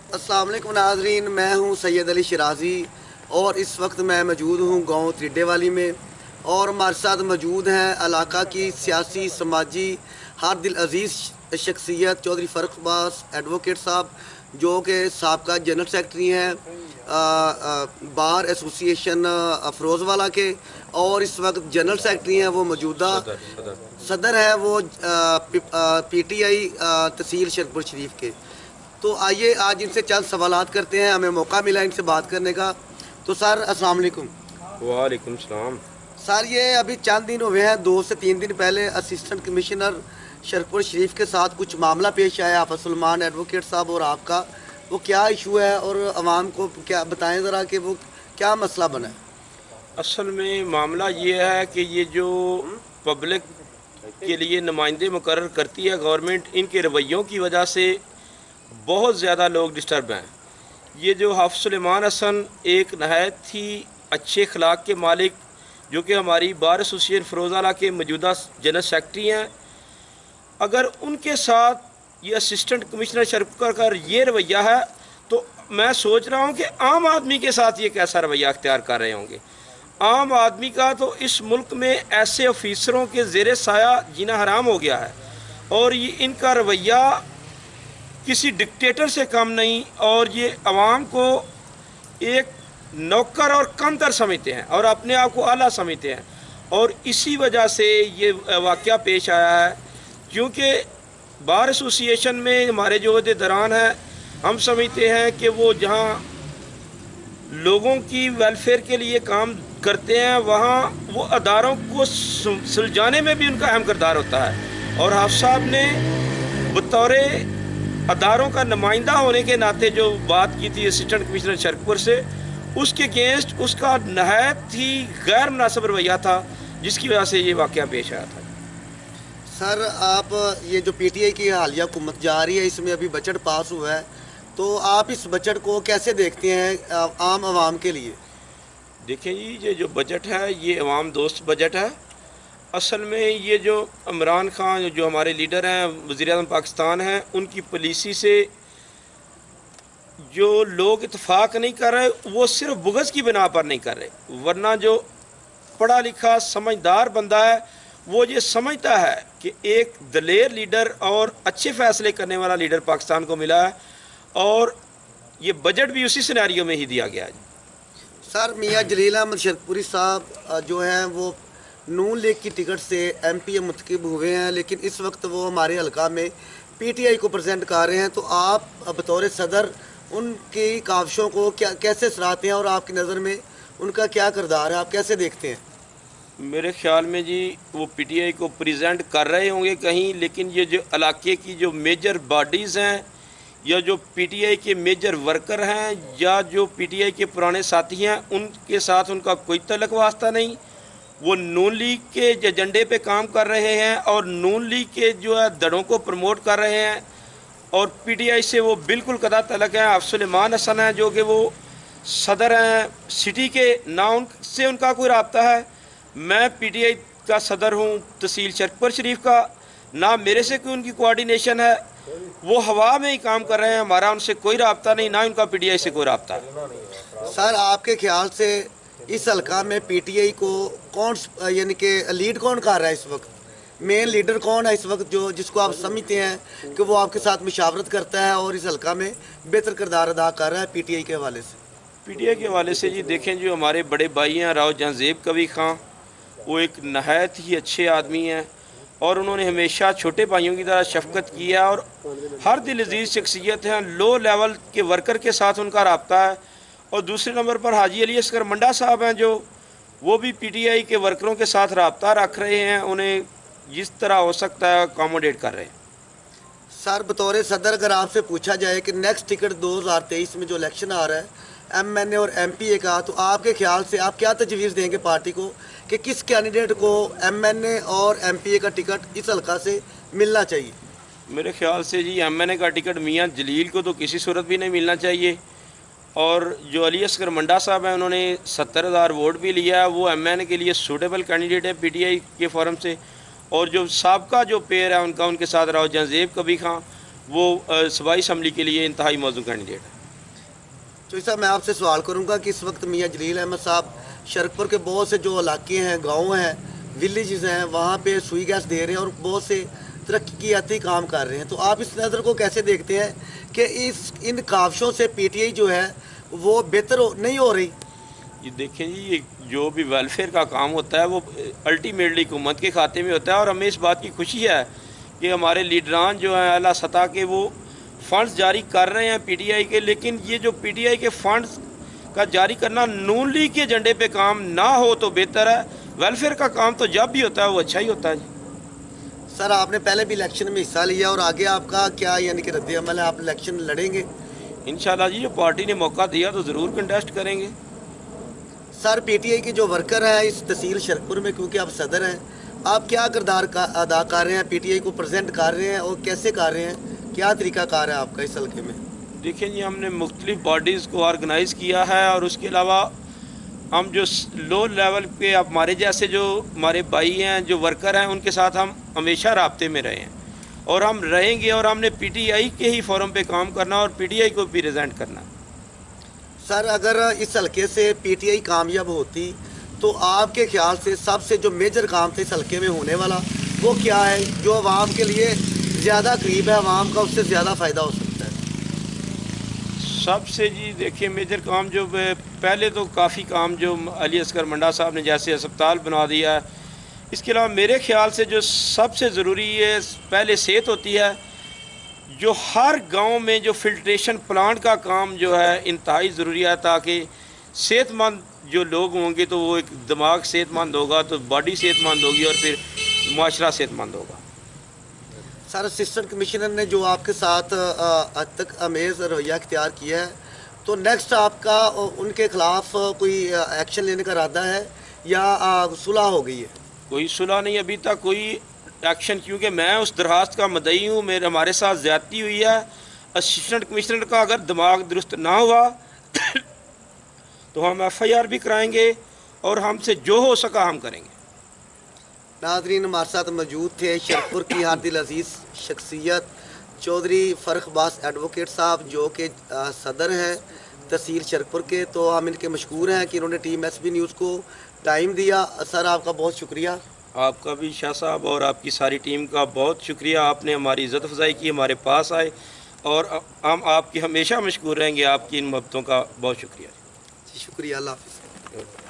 अस्सलाम वालेकुम नाज़रीन, मैं हूं सैयद अली शिराज़ी और इस वक्त मैं मौजूद हूं गांव त्रिड्डे वाली में। और हमारे साथ मौजूद हैं इलाका की सियासी समाजी हर दिल अज़ीज़ शख्सियत चौधरी फ़र्रुख अब्बास एडवोकेट साहब, जो कि साबका जनरल सेक्रेटरी हैं बार एसोसिएशन फ़रोज़वाला के, और इस वक्त जनरल सेक्रेटरी हैं वो मौजूदा सदर है वो PTI तहसील शेरपुर शरीफ के। तो आइए आज इनसे चंद सवालात करते हैं, हमें मौका मिला इनसे बात करने का। तो सर अस्सलाम वालेकुम। वालेकुम सलाम। सर ये अभी चंद दिन हुए हैं, 2 से 3 दिन पहले असिस्टेंट कमिश्नर शेरपुर शरीफ के साथ कुछ मामला पेश आया आफत सलमान एडवोकेट साहब और आपका, वो क्या इशू है और आवाम को क्या बताएं ज़रा कि वो क्या मसला बना है। असल में मामला ये है कि ये जो पब्लिक के लिए नुमाइंदे मुकर्रर करती है गवर्नमेंट, इनके रवैयों की वजह से बहुत ज़्यादा लोग डिस्टर्ब हैं। ये जो हाफ़िज़ सुलेमान हसन एक नहायत ही अच्छे अखलाक के मालिक, जो कि हमारी बार एसोसिएशन फ़रोज़वाला के मौजूदा जनरल सेक्रेटरी हैं, अगर उनके साथ ये असिस्टेंट कमिश्नर शेरपुर का ये रवैया है तो मैं सोच रहा हूँ कि आम आदमी के साथ ये कैसा रवैया अख्तियार कर रहे होंगे। आम आदमी का तो इस मुल्क में ऐसे ऑफिसरों के ज़ेरे साया जीना हराम हो गया है, और ये इनका रवैया किसी डिक्टेटर से कम नहीं, और ये आवाम को एक नौकर और कमतर समझते हैं और अपने आप को आला समझते हैं, और इसी वजह से ये वाक़या पेश आया है। क्योंकि बार एसोसिएशन में हमारे जो अहदेदारान हैं, हम समझते हैं कि वो जहाँ लोगों की वेलफेयर के लिए काम करते हैं वहाँ वो अदारों को सुलझाने में भी उनका अहम किरदार होता है। और हाफ़िज़ साहब ने बतौर अदारों का नुमाइंदा होने के नाते जो बात की थी असिस्टेंट कमिश्नर शेरपुर से, उसके अगेंस्ट उसका नहायत ही गैर मुनासिब रवैया था, जिसकी वजह से ये वाक़या पेश आया था। सर आप ये जो PTI की हालिया हुकूमत जा रही है, इसमें अभी बजट पास हुआ है, तो आप इस बजट को कैसे देखते हैं आम आवाम के लिए। देखें जी, ये जो बजट है ये अवाम दोस्त बजट है। असल में ये जो इमरान खान जो हमारे लीडर हैं, वज़ीर-ए-आज़म पाकिस्तान हैं, उनकी पॉलिसी से जो लोग इत्तेफाक नहीं कर रहे वो सिर्फ बुग़्ज़ की बिना पर नहीं कर रहे, वरना जो पढ़ा लिखा समझदार बंदा है वो ये समझता है कि एक दलेर लीडर और अच्छे फ़ैसले करने वाला लीडर पाकिस्तान को मिला है, और ये बजट भी उसी सिनेरियो में ही दिया गया है। सर मियाँ जलील अहमद शेरपुरी साहब जो हैं वो नून लीग की टिकट से MP मुंतखब हुए हैं, लेकिन इस वक्त वो हमारे हल्का में PTI को प्रेजेंट कर रहे हैं। तो आप बतौर सदर उनकी काविशों को क्या कैसे सराहते हैं और आपकी नज़र में उनका क्या किरदार है, आप कैसे देखते हैं। मेरे ख्याल में जी वो PTI को प्रेजेंट कर रहे होंगे कहीं, लेकिन ये जो इलाके की जो मेजर बॉडीज़ हैं या जो PTI के मेजर वर्कर हैं या जो PTI के पुराने साथी हैं, उनके साथ उनका कोई तल्लुक़ वास्ता नहीं। वो नून लीग के एजेंडे पे काम कर रहे हैं और नून लीग के जो है दड़ों को प्रमोट कर रहे हैं, और PTI से वो बिल्कुल कदा तल्लुक़ है। हाफ़िज़ सुलेमान हसन हैं जो कि वो सदर हैं सिटी के, ना उनसे उनका कोई रब्ता है। मैं PTI का सदर हूँ तहसील शेरपुर शरीफ का, ना मेरे से कोई उनकी कोऑर्डिनेशन है। वो हवा में ही काम कर रहे हैं, हमारा उनसे कोई रब्ता नहीं, ना उनका PTI से कोई रब्ता है। सर आपके ख्याल से इस हल्का में PTI को कौन यानी कि लीड कौन कर रहा है इस वक्त, मेन लीडर कौन है इस वक्त जो जिसको आप समझते हैं कि वो आपके साथ मुशावरत करता है और इस हल्का में बेहतर किरदार अदा कर रहा है PTI के हवाले से। PTI के हवाले से जी देखें, जो हमारे बड़े भाई हैं राव जहांज़ेब कवी खां, वो एक नहायत ही अच्छे आदमी हैं और उन्होंने हमेशा छोटे भाइयों की तरह शफकत की है और हर दिल अजीज़ शख्सियत हैं। लो लेवल के वर्कर के साथ उनका रब्ता है। और दूसरे नंबर पर हाजी अली असगर मंडा साहब हैं, जो वो भी PTI के वर्करों के साथ रब्ता रख रहे हैं, उन्हें जिस तरह हो सकता है अकोमोडेट कर रहे हैं। सर बतौर सदर अगर आपसे पूछा जाए कि नेक्स्ट टिकट 2023 में जो इलेक्शन आ रहा है MNA और MPA का, तो आपके ख्याल से आप क्या तजवीज़ देंगे पार्टी को कि किस कैंडिडेट को MNA और MPA का टिकट इस हल्का से मिलना चाहिए। मेरे ख्याल से जी MNA का टिकट मियाँ जलील को तो किसी सूरत भी नहीं मिलना चाहिए, और जो अली असगर मंडा साहब हैं उन्होंने 70,000 वोट भी लिया है, वो MNA के लिए सूटेबल कैंडिडेट है PTI के फॉरम से। और जो साबका जो पेयर है उनका, उनके साथ राव जहांज़ेब कवी खां, वो सूबाई असम्बली के लिए इंतहाई मौजूद कैंडिडेट है। चौधरी साहब, मैं आपसे सवाल करूंगा कि इस वक्त मियां जलील अहमद साहब शरकपुर के बहुत से जो इलाके हैं, गांव हैं, विलेजेस हैं, वहाँ पे सुई गैस दे रहे हैं और बहुत से तरक्कीयाती काम कर रहे हैं। तो आप इस नज़र को कैसे देखते हैं कि इन काविशों से पीटीआई जो है वो बेहतर नहीं हो रही? ये देखें जी, ये जो भी वेलफेयर का काम होता है वो अल्टीमेटली हुकूमत के खाते में होता है, और हमें इस बात की खुशी है कि हमारे लीडरान जो हैं आला सतह के वो फ़ंड्स जारी कर रहे हैं पीटीआई के। लेकिन ये जो पीटीआई के फ़ंड्स का जारी करना नून लीग के एजेंडे पे काम ना हो तो बेहतर है। वेलफेयर का काम तो जब भी होता है वो अच्छा ही होता है जी। सर, आपने पहले भी इलेक्शन में हिस्सा लिया और आगे आपका क्या यानी कि रद्द अमल है? आप इलेक्शन लड़ेंगे? इंशाल्लाह जी, जो पार्टी ने मौका दिया तो ज़रूर कंटेस्ट करेंगे। सर, पीटीआई के जो वर्कर हैं इस तहसील शरकपुर में, क्योंकि आप सदर हैं, आप क्या किरदार अदा कर रहे हैं, पीटीआई को प्रेजेंट कर रहे हैं और कैसे कर रहे हैं? क्या तरीक़ाकार है आपका इस हल्के में? देखिए जी, हमने मुख्तलिफ बॉडीज़ को ऑर्गेनाइज़ किया है, और उसके अलावा हम जो लो लेवल पे हमारे जैसे जो हमारे भाई हैं, जो वर्कर हैं, उनके साथ हम हमेशा राब्ते में रहे हैं और हम रहेंगे, और हमने पीटीआई के ही फोरम पे काम करना और पीटीआई को भी रिप्रेजेंट करना। सर, अगर इस हल्के से पीटीआई कामयाब होती तो आपके ख्याल से सबसे जो मेजर काम था इस हल्के में होने वाला वो क्या है, जो आवाम के लिए ज़्यादा करीब है, आवाम का उससे ज़्यादा फ़ायदा हो सकता है? सबसे जी देखिए, मेजर काम जो पहले तो काफ़ी काम जो अली असगर मंडा साहब ने जैसे अस्पताल बना दिया है, इसके अलावा मेरे ख्याल से जो सबसे ज़रूरी है पहले सेहत होती है। जो हर गांव में जो फिल्ट्रेशन प्लांट का काम जो है इंतहाई ज़रूरी है, ताकि सेहतमंद जो लोग होंगे तो वो एक दिमाग सेहतमंद होगा तो बॉडी सेहतमंद होगी और फिर माशरा सेहतमंद होगा। सर, असिस्टेंट कमिश्नर ने जो आपके साथ आज तक अमेज़ रवैया इख्तियार किया है, तो नेक्स्ट आपका उनके ख़िलाफ़ कोई एक्शन लेने का इरादा है या सुलह हो गई है? कोई सुलह नहीं अभी तक, कोई एक्शन, क्योंकि मैं उस दरखास्त का मदई हूँ। हमारे साथ ज़्यादती हुई है। असिस्टेंट कमिश्नर का अगर दिमाग दुरुस्त ना हुआ तो हम एफआईआर भी कराएंगे और हमसे जो हो सका हम करेंगे। नाज़रीन, हमारे साथ मौजूद थे शरकपुर की हर दिल अजीज़ शख्सियत चौधरी फ़र्ख अब्बास एडवोकेट साहब, जो कि सदर हैं तहसील शरकपुर के। तो हम इनके मशकूर हैं कि इन्होंने टीम एसबी न्यूज़ को टाइम दिया। सर, आपका बहुत शुक्रिया। आपका भी शाह साहब और आपकी सारी टीम का बहुत शुक्रिया। आपने हमारी इज़्ज़त अफ़ज़ाई की, हमारे पास आए, और हम आपकी हमेशा मशकूर रहेंगे। आपकी इन मोहब्बतों का बहुत शुक्रिया। शुक्रिया। अल्लाह हाफ़िज़।